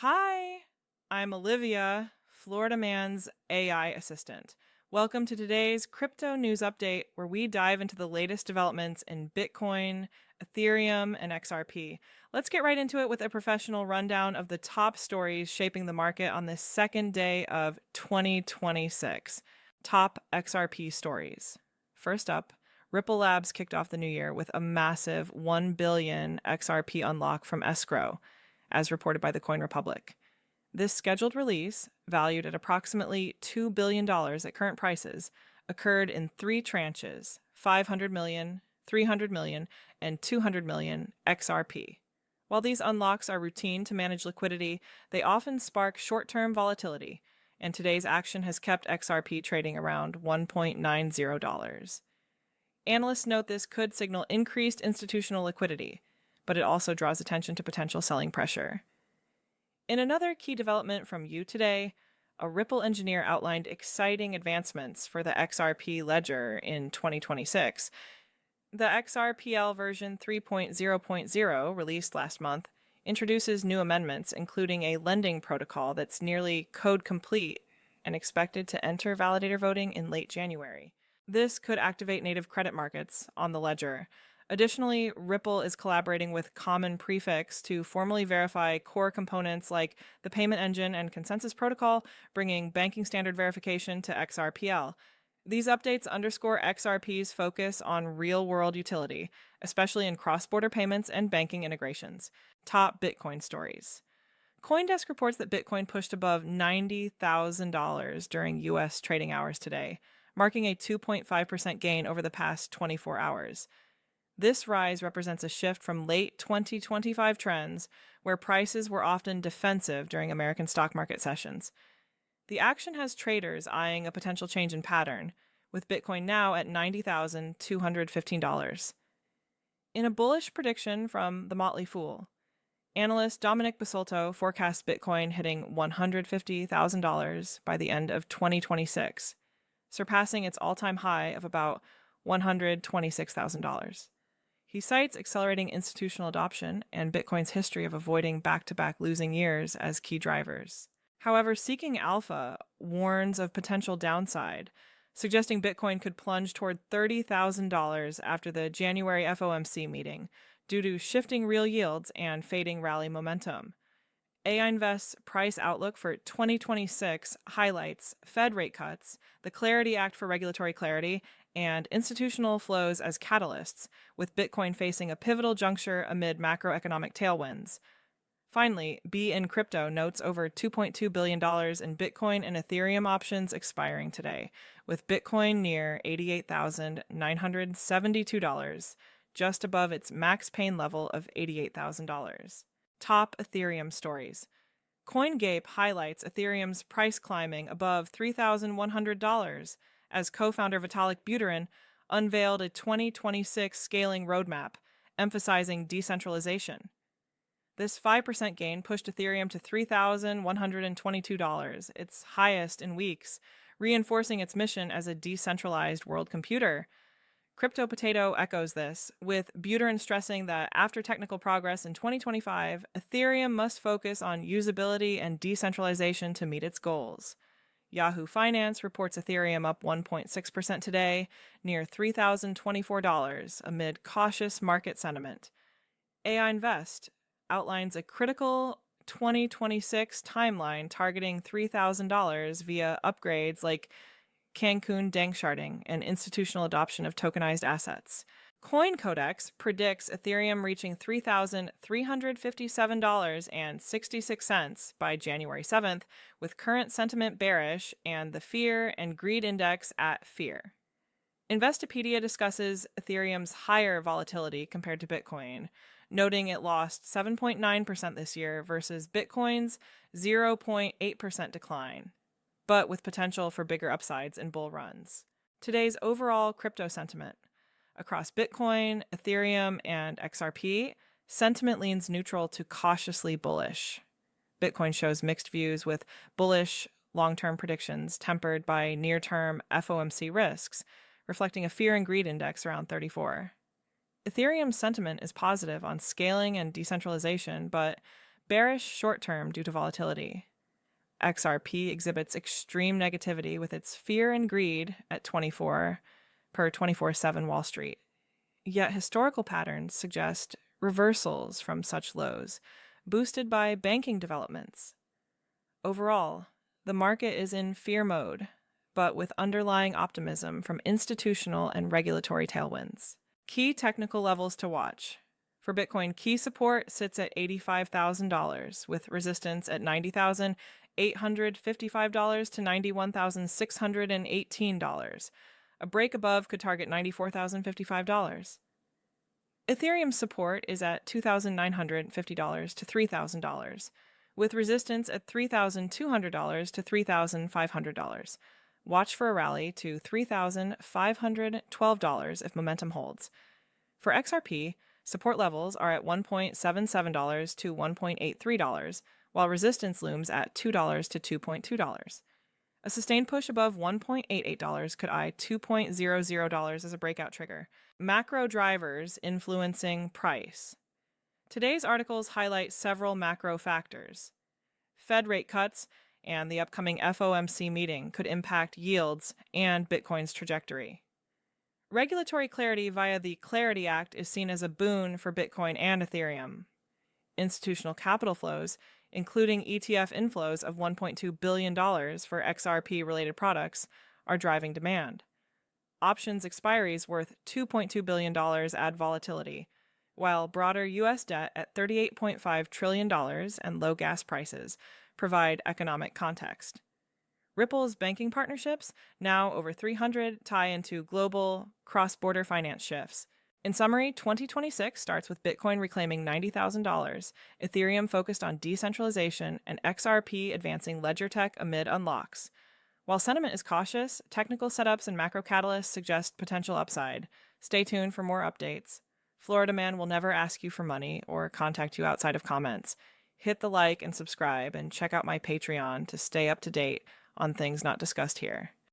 Hi, I'm Olivia, Florida Man's AI assistant. Welcome to today's crypto news update, where we dive into the latest developments in Bitcoin, Ethereum, and XRP. Let's get right into it with a professional rundown of the top stories shaping the market on this second day of 2026. Top XRP stories. First up, Ripple Labs kicked off the new year with a massive 1 billion XRP unlock from escrow, as reported by the Coin Republic. This scheduled release, valued at approximately $2 billion at current prices, occurred in three tranches: 500 million, 300 million, and 200 million XRP. While these unlocks are routine to manage liquidity, they often spark short term volatility, and today's action has kept XRP trading around $1.90. Analysts note this could signal increased institutional liquidity, but it also draws attention to potential selling pressure. In another key development from you today, a Ripple engineer outlined exciting advancements for the XRP ledger in 2026. The XRPL version 3.0.0, released last month, introduces new amendments, including a lending protocol that's nearly code complete and expected to enter validator voting in late January. This could activate native credit markets on the ledger. Additionally, Ripple is collaborating with Common Prefix to formally verify core components like the payment engine and consensus protocol, bringing banking standard verification to XRPL. These updates underscore XRP's focus on real-world utility, especially in cross-border payments and banking integrations. Top Bitcoin stories. CoinDesk reports that Bitcoin pushed above $90,000 during U.S. trading hours today, marking a 2.5% gain over the past 24 hours. This rise represents a shift from late 2025 trends, where prices were often defensive during American stock market sessions. The action has traders eyeing a potential change in pattern, with Bitcoin now at $90,215. In a bullish prediction from The Motley Fool, analyst Dominic Basolto forecasts Bitcoin hitting $150,000 by the end of 2026, surpassing its all-time high of about $126,000. He cites accelerating institutional adoption and Bitcoin's history of avoiding back-to-back losing years as key drivers. However, Seeking Alpha warns of potential downside, suggesting Bitcoin could plunge toward $30,000 after the January FOMC meeting due to shifting real yields and fading rally momentum. AI Invest's price outlook for 2026 highlights Fed rate cuts, the Clarity Act for regulatory clarity, and institutional flows as catalysts, with Bitcoin facing a pivotal juncture amid macroeconomic tailwinds. Finally, B in Crypto notes over $2.2 billion in Bitcoin and Ethereum options expiring today, with Bitcoin near $88,972, just above its max pain level of $88,000. Top Ethereum stories. CoinGape highlights Ethereum's price climbing above $3,100 as co-founder Vitalik Buterin unveiled a 2026 scaling roadmap, emphasizing decentralization. This 5% gain pushed Ethereum to $3,122, its highest in weeks, reinforcing its mission as a decentralized world computer. Crypto Potato echoes this, with Buterin stressing that after technical progress in 2025, Ethereum must focus on usability and decentralization to meet its goals. Yahoo Finance reports Ethereum up 1.6% today, near $3,024, amid cautious market sentiment. AI Invest outlines a critical 2026 timeline targeting $3,000 via upgrades like Cancun danksharding and institutional adoption of tokenized assets. CoinCodex predicts Ethereum reaching $3,357.66 by January 7th, with current sentiment bearish and the fear and greed index at fear. Investopedia discusses Ethereum's higher volatility compared to Bitcoin, noting it lost 7.9% this year versus Bitcoin's 0.8% decline, but with potential for bigger upsides in bull runs. Today's overall crypto sentiment. Across Bitcoin, Ethereum, and XRP, sentiment leans neutral to cautiously bullish. Bitcoin shows mixed views, with bullish long-term predictions tempered by near-term FOMC risks, reflecting a fear and greed index around 34. Ethereum's sentiment is positive on scaling and decentralization, but bearish short-term due to volatility. XRP exhibits extreme negativity with its fear and greed at 24 per 24/7 Wall Street. Yet historical patterns suggest reversals from such lows, boosted by banking developments. Overall, the market is in fear mode, but with underlying optimism from institutional and regulatory tailwinds. Key technical levels to watch. For Bitcoin, key support sits at $85,000, with resistance at $90,855 to $91,618. A break above could target $94,055. Ethereum's support is at $2,950 to $3,000, with resistance at $3,200 to $3,500. Watch for a rally to $3,512 if momentum holds. For XRP, support levels are at $1.77 to $1.83, while resistance looms at $2 to $2.2. A sustained push above $1.88 could eye $2.00 as a breakout trigger. Macro drivers influencing price. Today's articles highlight several macro factors. Fed rate cuts and the upcoming FOMC meeting could impact yields and Bitcoin's trajectory. Regulatory clarity via the Clarity Act is seen as a boon for Bitcoin and Ethereum. Institutional capital flows, including ETF inflows of $1.2 billion for XRP-related products, are driving demand. Options expiries worth $2.2 billion add volatility, while broader U.S. debt at $38.5 trillion and low gas prices provide economic context. Ripple's banking partnerships, now over 300, tie into global, cross-border finance shifts. In summary, 2026 starts with Bitcoin reclaiming $90,000, Ethereum focused on decentralization, and XRP advancing ledger tech amid unlocks. While sentiment is cautious, technical setups and macro catalysts suggest potential upside. Stay tuned for more updates. Florida Man will never ask you for money or contact you outside of comments. Hit the like and subscribe, and check out my Patreon to stay up to date on things not discussed here.